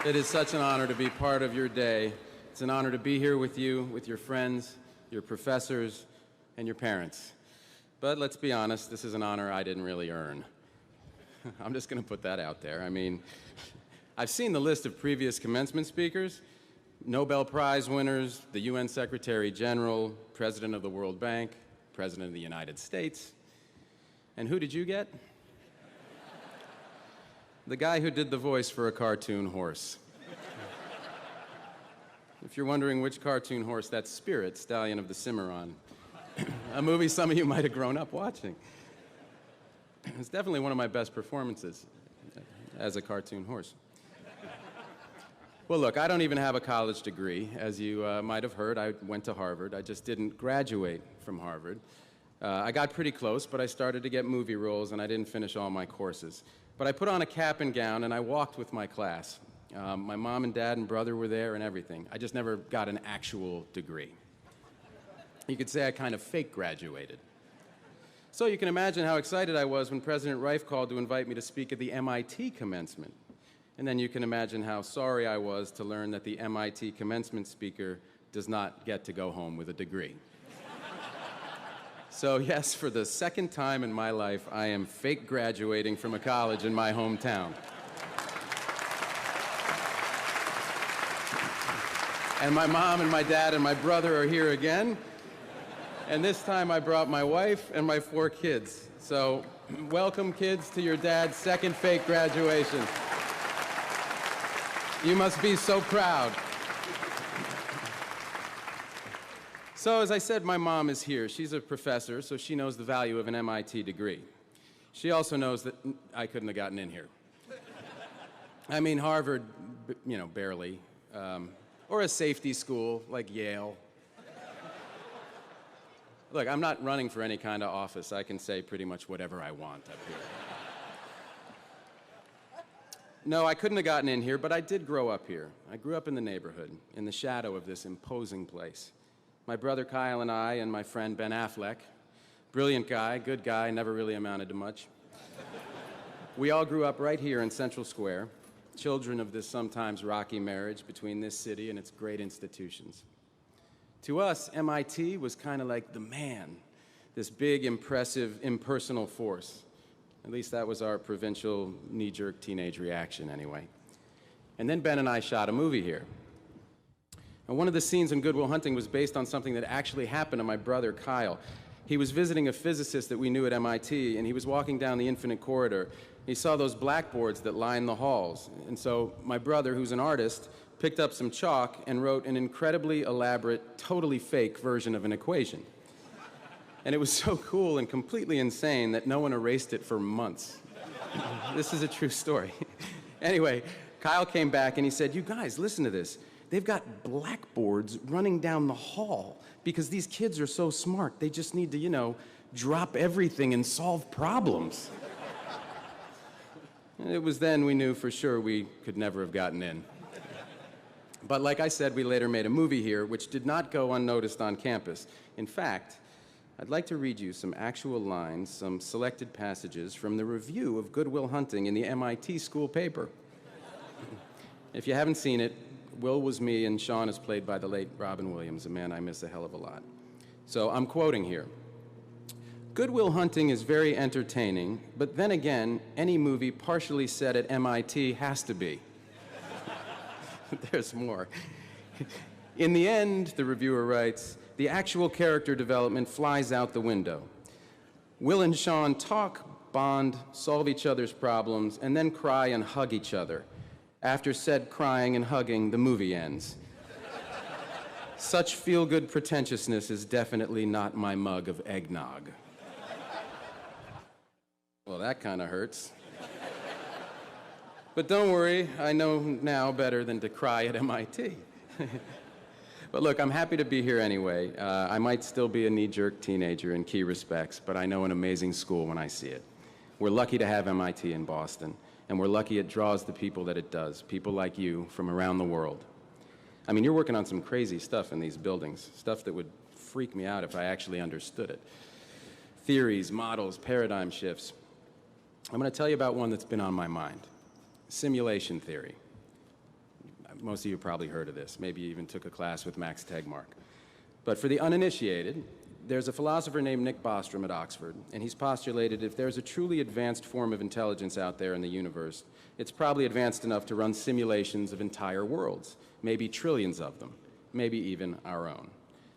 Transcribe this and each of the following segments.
It is such an honor to be part of your day. It's an honor to be here with you, with your friends, your professors, and your parents. But let's be honest, this is an honor I didn't really earn. I'm just going to put that out there. I mean, I've seen the list of previous commencement speakers, Nobel Prize winners, the UN Secretary General, President of the World Bank, President of the United States. And who did you get? The guy who did the voice for a cartoon horse. If you're wondering which cartoon horse, that's Spirit, Stallion of the Cimarron, a movie some of you might have grown up watching. It's definitely one of my best performances as a cartoon horse. Well, look, I don't even have a college degree. As you might have heard, I went to Harvard. I just didn't graduate from Harvard. I got pretty close, but I started to get movie roles, and I didn't finish all my courses. But I put on a cap and gown, and I walked with my class. My mom and dad and brother were there and everything. I just never got an actual degree. You could say I kind of fake graduated. So you can imagine how excited I was when President Reif called to invite me to speak at the MIT commencement. And then you can imagine how sorry I was to learn that the MIT commencement speaker does not get to go home with a degree. So yes, for the second time in my life, I am fake graduating from a college in my hometown. And my mom and my dad and my brother are here again. And this time I brought my wife and my 4 kids. So welcome, kids, to your dad's second fake graduation. You must be so proud. So as I said, my mom is here. She's a professor, so she knows the value of an MIT degree. She also knows that I couldn't have gotten in here. I mean, Harvard, you know, barely. Or a safety school like Yale. Look, I'm not running for any kind of office. I can say pretty much whatever I want up here. No, I couldn't have gotten in here, but I did grow up here. I grew up in the neighborhood, in the shadow of this imposing place. My brother Kyle and I and my friend Ben Affleck, brilliant guy, good guy, never really amounted to much. We all grew up right here in Central Square, children of this sometimes rocky marriage between this city and its great institutions. To us, MIT was kind of like the man, this big, impressive, impersonal force. At least that was our provincial, knee-jerk teenage reaction, anyway. And then Ben and I shot a movie here. And one of the scenes in Good Will Hunting was based on something that actually happened to my brother, Kyle. He was visiting a physicist that we knew at MIT, and he was walking down the infinite corridor. He saw those blackboards that line the halls. And so my brother, who's an artist, picked up some chalk and wrote an incredibly elaborate, totally fake version of an equation. And it was so cool and completely insane that no one erased it for months. This is a true story. Anyway, Kyle came back and he said, "You guys, listen to this. They've got blackboards running down the hall because these kids are so smart. They just need to, you know, drop everything and solve problems." And it was then we knew for sure we could never have gotten in. But like I said, we later made a movie here which did not go unnoticed on campus. In fact, I'd like to read you some actual lines, some selected passages from the review of Good Will Hunting in the MIT school paper. If you haven't seen it, Will was me and Sean is played by the late Robin Williams, a man I miss a hell of a lot. So I'm quoting here. "Good Will Hunting is very entertaining, but then again, any movie partially set at MIT has to be." There's more. "In the end," the reviewer writes, "the actual character development flies out the window. Will and Sean talk, bond, solve each other's problems, and then cry and hug each other. After said crying and hugging, the movie ends. Such feel-good pretentiousness is definitely not my mug of eggnog." Well, that kind of hurts. But don't worry, I know now better than to cry at MIT. But look, I'm happy to be here anyway. I might still be a knee-jerk teenager in key respects, but I know an amazing school when I see it. We're lucky to have MIT in Boston, and we're lucky it draws the people that it does, people like you from around the world. I mean, you're working on some crazy stuff in these buildings, stuff that would freak me out if I actually understood it. Theories, models, paradigm shifts. I'm going to tell you about one that's been on my mind. Simulation theory. Most of you have probably heard of this. Maybe you even took a class with Max Tegmark. But for the uninitiated, there's a philosopher named Nick Bostrom at Oxford, and he's postulated if there's a truly advanced form of intelligence out there in the universe, it's probably advanced enough to run simulations of entire worlds, maybe trillions of them, maybe even our own.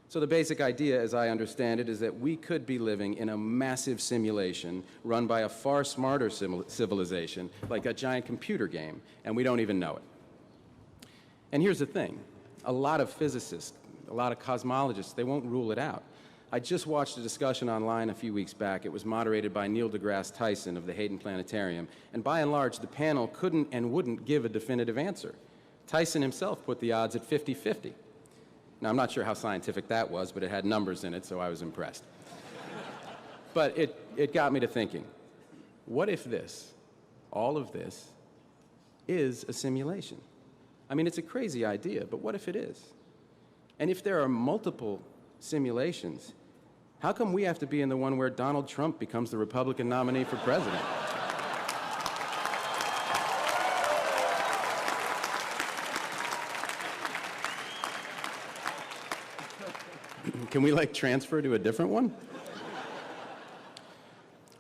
So the basic idea, as I understand it, is that we could be living in a massive simulation run by a far smarter civilization, like a giant computer game, and we don't even know it. And here's the thing. A lot of physicists, a lot of cosmologists, they won't rule it out. I just watched a discussion online a few weeks back. It was moderated by Neil deGrasse Tyson of the Hayden Planetarium, and by and large, the panel couldn't and wouldn't give a definitive answer. Tyson himself put the odds at 50-50. Now, I'm not sure how scientific that was, but it had numbers in it, so I was impressed. But it got me to thinking, what if this, all of this, is a simulation? I mean, it's a crazy idea, but what if it is? And if there are multiple simulations, how come we have to be in the one where Donald Trump becomes the Republican nominee for president? Can we, transfer to a different one?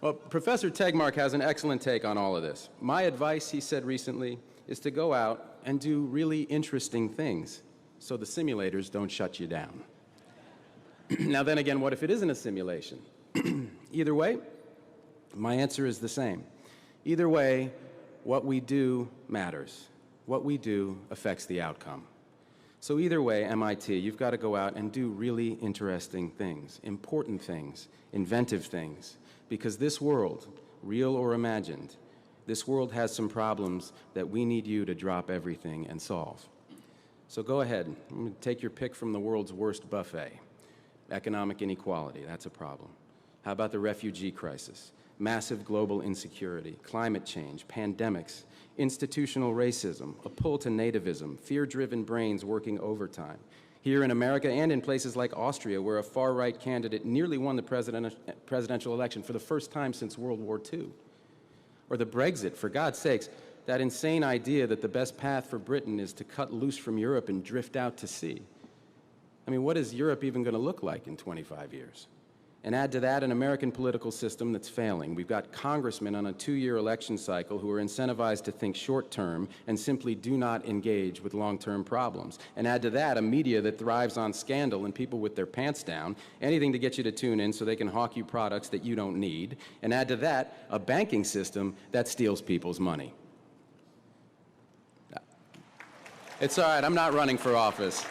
Well, Professor Tegmark has an excellent take on all of this. My advice, he said recently, is to go out and do really interesting things so the simulators don't shut you down. Now then again, what if it isn't a simulation? Either way, my answer is the same. Either way, what we do matters. What we do affects the outcome. So either way, MIT, you've got to go out and do really interesting things, important things, inventive things, because this world, real or imagined, this world has some problems that we need you to drop everything and solve. So go ahead, take your pick from the world's worst buffet. Economic inequality, that's a problem. How about the refugee crisis? Massive global insecurity, climate change, pandemics, institutional racism, a pull to nativism, fear-driven brains working overtime. Here in America and in places like Austria, where a far-right candidate nearly won the presidential election for the first time since World War II. Or the Brexit, for God's sakes, that insane idea that the best path for Britain is to cut loose from Europe and drift out to sea. I mean, what is Europe even going to look like in 25 years? And add to that an American political system that's failing. We've got congressmen on a 2-year election cycle who are incentivized to think short-term and simply do not engage with long-term problems. And add to that a media that thrives on scandal and people with their pants down, anything to get you to tune in so they can hawk you products that you don't need. And add to that a banking system that steals people's money. It's all right, I'm not running for office.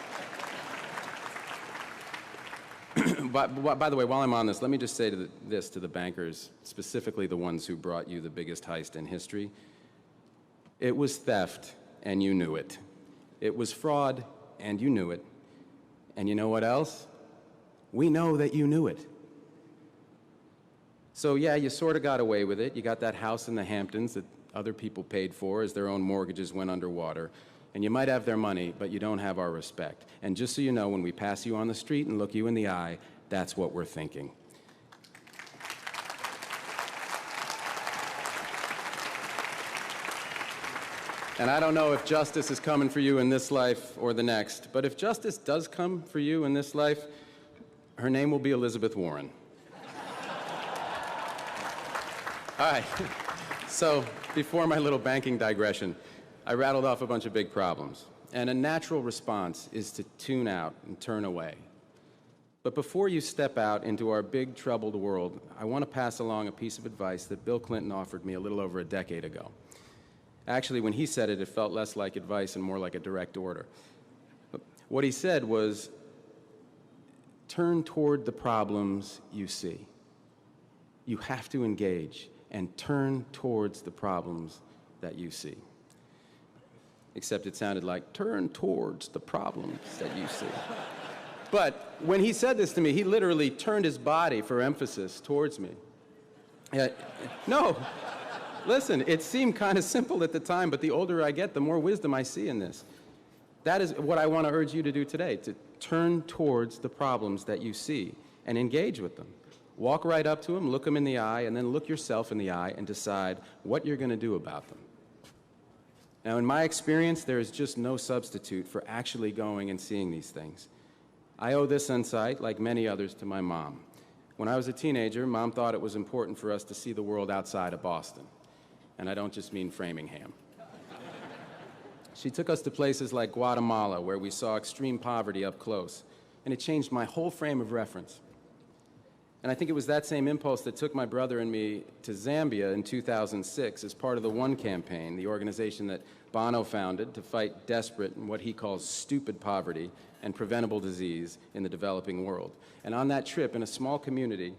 By the way, while I'm on this, let me just say this to the bankers, specifically the ones who brought you the biggest heist in history. It was theft, and you knew it. It was fraud, and you knew it. And you know what else? We know that you knew it. So yeah, you sort of got away with it. You got that house in the Hamptons that other people paid for as their own mortgages went underwater. And you might have their money, but you don't have our respect. And just so you know, when we pass you on the street and look you in the eye, that's what we're thinking. And I don't know if justice is coming for you in this life or the next, but if justice does come for you in this life, her name will be Elizabeth Warren. All right, so before my little banking digression, I rattled off a bunch of big problems, and a natural response is to tune out and turn away. But before you step out into our big troubled world, I want to pass along a piece of advice that Bill Clinton offered me a little over a decade ago. Actually, when he said it, it felt less like advice and more like a direct order. What he said was, turn toward the problems you see. You have to engage and turn towards the problems that you see. Except it sounded like, turn towards the problems that you see. But when he said this to me, he literally turned his body for emphasis towards me. No, listen, it seemed kind of simple at the time, but the older I get, the more wisdom I see in this. That is what I want to urge you to do today, to turn towards the problems that you see and engage with them. Walk right up to them, look them in the eye, and then look yourself in the eye and decide what you're going to do about them. Now, in my experience, there is just no substitute for actually going and seeing these things. I owe this insight, like many others, to my mom. When I was a teenager, Mom thought it was important for us to see the world outside of Boston. And I don't just mean Framingham. She took us to places like Guatemala, where we saw extreme poverty up close, and it changed my whole frame of reference. And I think it was that same impulse that took my brother and me to Zambia in 2006 as part of the One campaign, the organization that Bono founded to fight desperate and what he calls stupid poverty and preventable disease in the developing world. And on that trip, in a small community,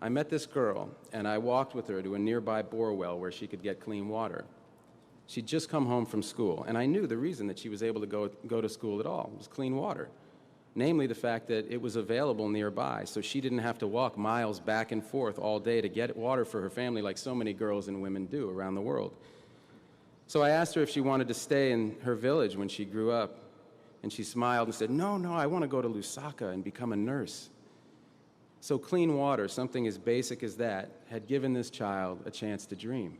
I met this girl, and I walked with her to a nearby bore well where she could get clean water. She'd just come home from school, and I knew the reason that she was able to go to school at all was clean water. Namely, the fact that it was available nearby, so she didn't have to walk miles back and forth all day to get water for her family like so many girls and women do around the world. So I asked her if she wanted to stay in her village when she grew up, and she smiled and said, no, I want to go to Lusaka and become a nurse. So clean water, something as basic as that, had given this child a chance to dream.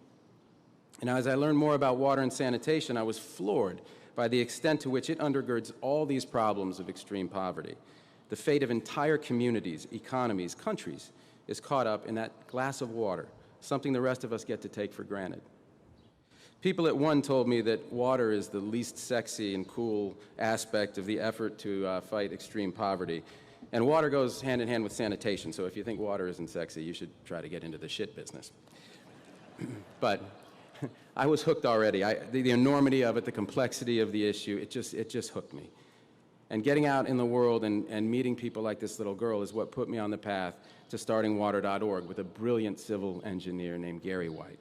And as I learned more about water and sanitation, I was floored by the extent to which it undergirds all these problems of extreme poverty. The fate of entire communities, economies, countries is caught up in that glass of water, something the rest of us get to take for granted. People at One told me that water is the least sexy and cool aspect of the effort to fight extreme poverty. And water goes hand in hand with sanitation, so if you think water isn't sexy, you should try to get into the shit business. But I was hooked already. The enormity of it, the complexity of the issue, it just hooked me. And getting out in the world and meeting people like this little girl is what put me on the path to starting Water.org with a brilliant civil engineer named Gary White.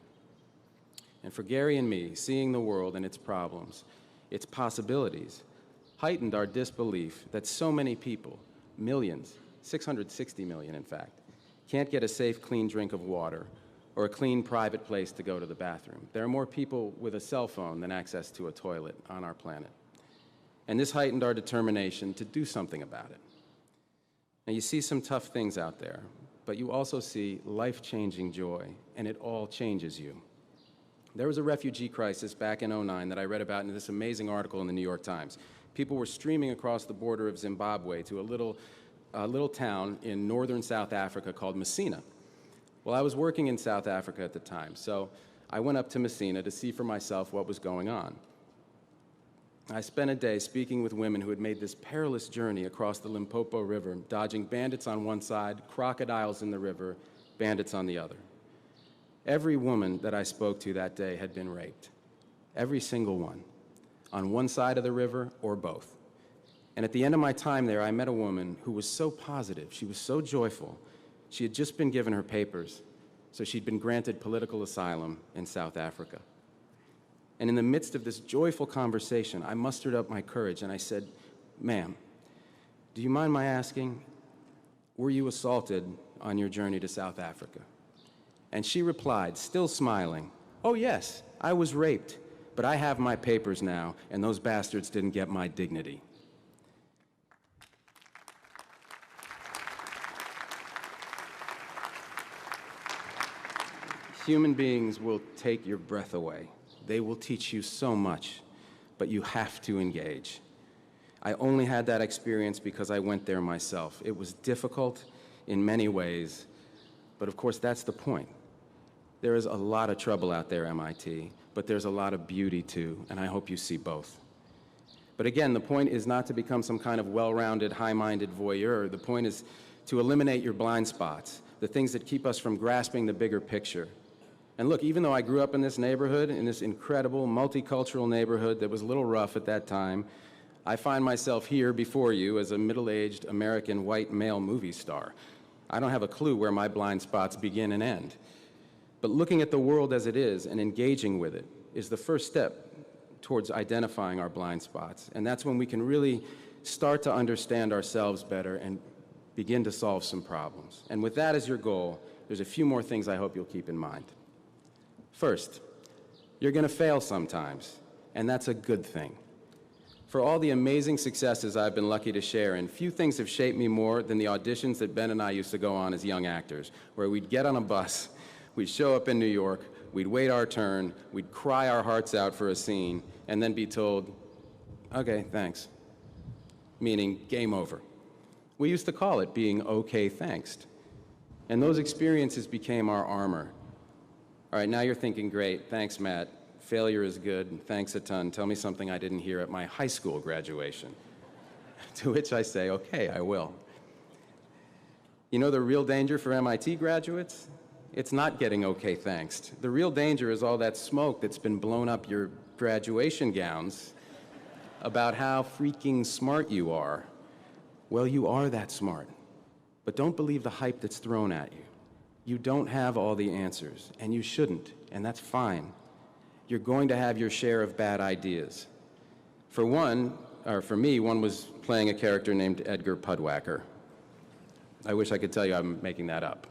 And for Gary and me, seeing the world and its problems, its possibilities, heightened our disbelief that so many people, millions, 660 million in fact, can't get a safe, clean drink of water or a clean private place to go to the bathroom. There are more people with a cell phone than access to a toilet on our planet. And this heightened our determination to do something about it. Now, you see some tough things out there, but you also see life-changing joy, and it all changes you. There was a refugee crisis back in '09 that I read about in this amazing article in the New York Times. People were streaming across the border of Zimbabwe to a little town in northern South Africa called Messina. Well, I was working in South Africa at the time, so I went up to Messina to see for myself what was going on. I spent a day speaking with women who had made this perilous journey across the Limpopo River, dodging bandits on one side, crocodiles in the river, bandits on the other. Every woman that I spoke to that day had been raped. Every single one, on one side of the river or both. And at the end of my time there, I met a woman who was so positive, she was so joyful. She had just been given her papers, so she'd been granted political asylum in South Africa. And in the midst of this joyful conversation, I mustered up my courage and I said, ma'am, do you mind my asking, were you assaulted on your journey to South Africa? And she replied, still smiling, oh yes, I was raped, but I have my papers now, and those bastards didn't get my dignity. Human beings will take your breath away. They will teach you so much, but you have to engage. I only had that experience because I went there myself. It was difficult in many ways, but of course that's the point. There is a lot of trouble out there, MIT, but there's a lot of beauty too, and I hope you see both. But again, the point is not to become some kind of well-rounded, high-minded voyeur. The point is to eliminate your blind spots, the things that keep us from grasping the bigger picture. And look, even though I grew up in this neighborhood, in this incredible multicultural neighborhood that was a little rough at that time, I find myself here before you as a middle-aged American white male movie star. I don't have a clue where my blind spots begin and end. But looking at the world as it is and engaging with it is the first step towards identifying our blind spots. And that's when we can really start to understand ourselves better and begin to solve some problems. And with that as your goal, there's a few more things I hope you'll keep in mind. First, you're going to fail sometimes, and that's a good thing. For all the amazing successes I've been lucky to share in, few things have shaped me more than the auditions that Ben and I used to go on as young actors, where we'd get on a bus, we'd show up in New York, we'd wait our turn, we'd cry our hearts out for a scene, and then be told, okay, thanks, meaning game over. We used to call it being okay, thanks. And those experiences became our armor. All right, now you're thinking, great, thanks, Matt. Failure is good, thanks a ton. Tell me something I didn't hear at my high school graduation. To which I say, okay, I will. You know the real danger for MIT graduates? It's not getting okay, thanks. The real danger is all that smoke that's been blown up your graduation gowns about how freaking smart you are. Well, you are that smart, but don't believe the hype that's thrown at you. You don't have all the answers, and you shouldn't, and that's fine. You're going to have your share of bad ideas. For me, one was playing a character named Edgar Pudwacker. I wish I could tell you I'm making that up.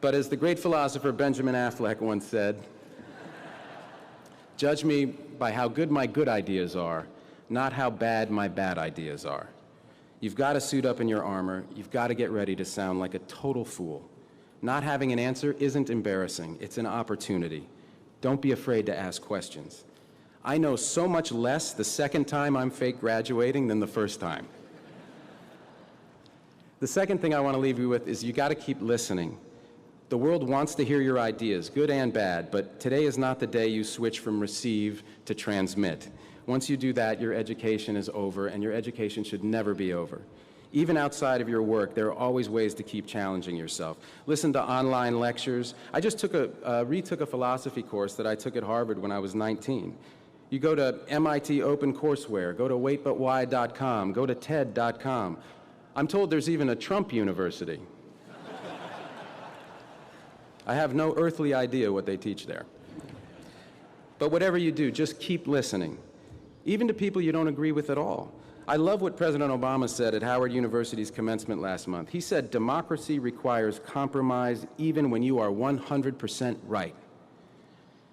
But as the great philosopher Benjamin Affleck once said, judge me by how good my good ideas are, not how bad my bad ideas are. You've got to suit up in your armor. You've got to get ready to sound like a total fool. Not having an answer isn't embarrassing. It's an opportunity. Don't be afraid to ask questions. I know so much less the second time I'm fake graduating than the first time. The second thing I want to leave you with is you got to keep listening. The world wants to hear your ideas, good and bad, but today is not the day you switch from receive to transmit. Once you do that, your education is over, and your education should never be over. Even outside of your work, there are always ways to keep challenging yourself. Listen to online lectures. I just retook a philosophy course that I took at Harvard when I was 19. You go to MIT OpenCourseWare, go to waitbutwhy.com, go to TED.com. I'm told there's even a Trump University. I have no earthly idea what they teach there. But whatever you do, just keep listening, even to people you don't agree with at all. I love what President Obama said at Howard University's commencement last month. He said, democracy requires compromise even when you are 100% right.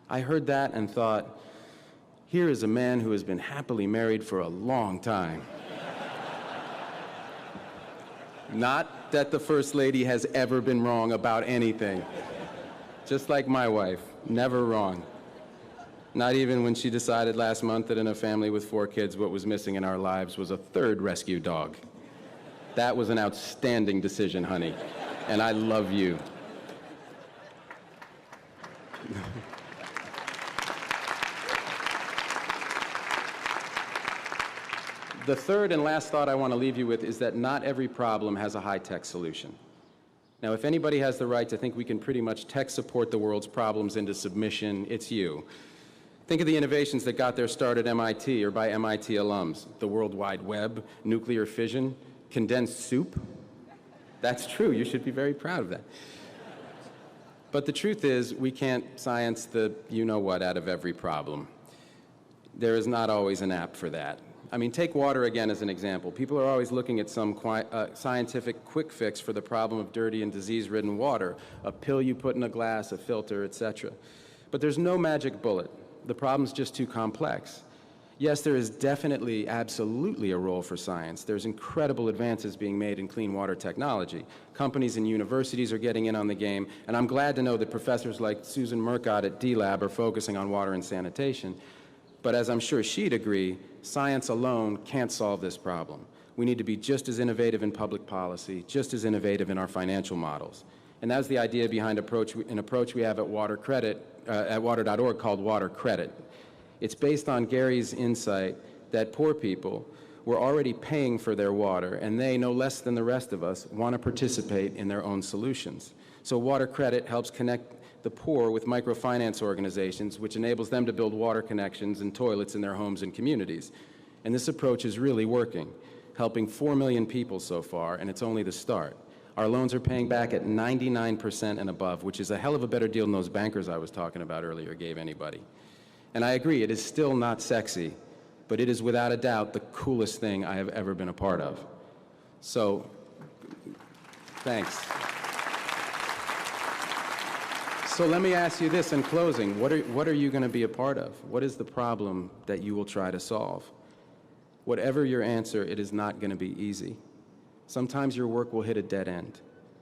I heard that and thought, here is a man who has been happily married for a long time. Not that the First Lady has ever been wrong about anything. Just like my wife, never wrong. Not even when she decided last month that in a family with 4 kids, what was missing in our lives was a 3rd rescue dog. That was an outstanding decision, honey, and I love you. The third and last thought I want to leave you with is that not every problem has a high-tech solution. Now, if anybody has the right to think we can pretty much tech support the world's problems into submission, it's you. Think of the innovations that got their start at MIT or by MIT alums. The World Wide Web, nuclear fission, condensed soup. That's true. You should be very proud of that. But the truth is, we can't science the you-know-what out of every problem. There is not always an app for that. I mean, take water again as an example. People are always looking at some scientific quick fix for the problem of dirty and disease-ridden water, a pill you put in a glass, a filter, etc. But there's no magic bullet. The problem's just too complex. Yes, there is definitely, absolutely a role for science. There's incredible advances being made in clean water technology. Companies and universities are getting in on the game, and I'm glad to know that professors like Susan Murcott at D-Lab are focusing on water and sanitation. But as I'm sure she'd agree, science alone can't solve this problem. We need to be just as innovative in public policy, just as innovative in our financial models. And that's the idea behind an approach we have at water.org called Water Credit. It's based on Gary's insight that poor people were already paying for their water, and they, no less than the rest of us, want to participate in their own solutions. So Water Credit helps connect the poor with microfinance organizations, which enables them to build water connections and toilets in their homes and communities. And this approach is really working, helping 4 million people so far, and it's only the start. Our loans are paying back at 99% and above, which is a hell of a better deal than those bankers I was talking about earlier gave anybody. And I agree, it is still not sexy, but it is without a doubt the coolest thing I have ever been a part of. So, thanks. So let me ask you this in closing. What are you going to be a part of? What is the problem that you will try to solve? Whatever your answer, it is not going to be easy. Sometimes your work will hit a dead end.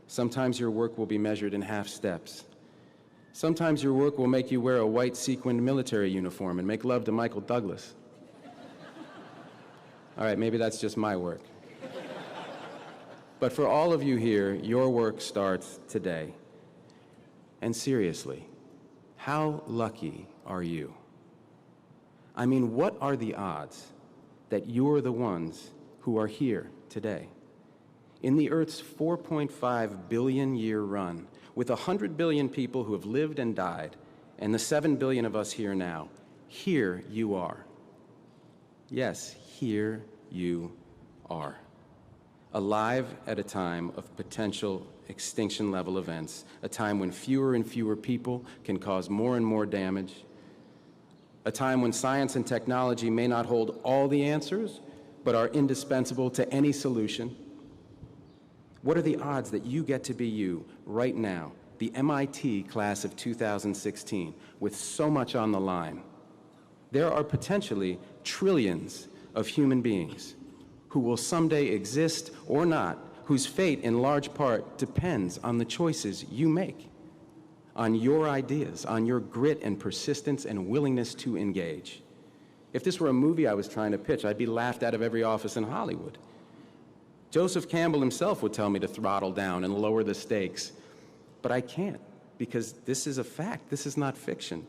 Sometimes your work will be measured in half steps. Sometimes your work will make you wear a white sequined military uniform and make love to Michael Douglas. All right, maybe that's just my work. But for all of you here, your work starts today. And seriously, how lucky are you? I mean, what are the odds that you're the ones who are here today? In the Earth's 4.5 billion year run, with 100 billion people who have lived and died, and the 7 billion of us here now, here you are. Yes, here you are. Alive at a time of potential extinction-level events, a time when fewer and fewer people can cause more and more damage, a time when science and technology may not hold all the answers, but are indispensable to any solution. What are the odds that you get to be you right now, the MIT class of 2016, with so much on the line? There are potentially trillions of human beings who will someday exist or not, whose fate in large part depends on the choices you make, on your ideas, on your grit and persistence and willingness to engage. If this were a movie I was trying to pitch, I'd be laughed out of every office in Hollywood. Joseph Campbell himself would tell me to throttle down and lower the stakes, but I can't, because this is a fact. This is not fiction.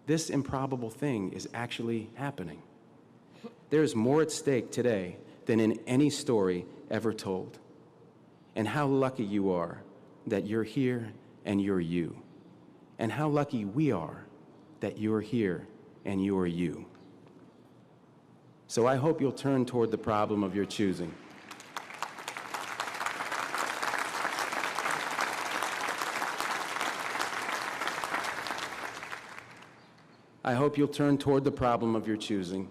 This improbable thing is actually happening. There is more at stake today than in any story ever told. And how lucky you are that you're here and you're you. And how lucky we are that you're here and you're you. So I hope you'll turn toward the problem of your choosing. I hope you'll turn toward the problem of your choosing.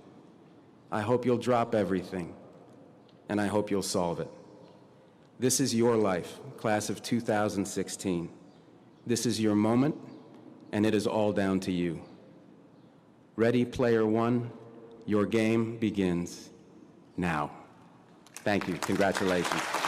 I hope you'll drop everything, and I hope you'll solve it. This is your life, class of 2016. This is your moment, and it is all down to you. Ready, player one, your game begins now. Thank you. Congratulations.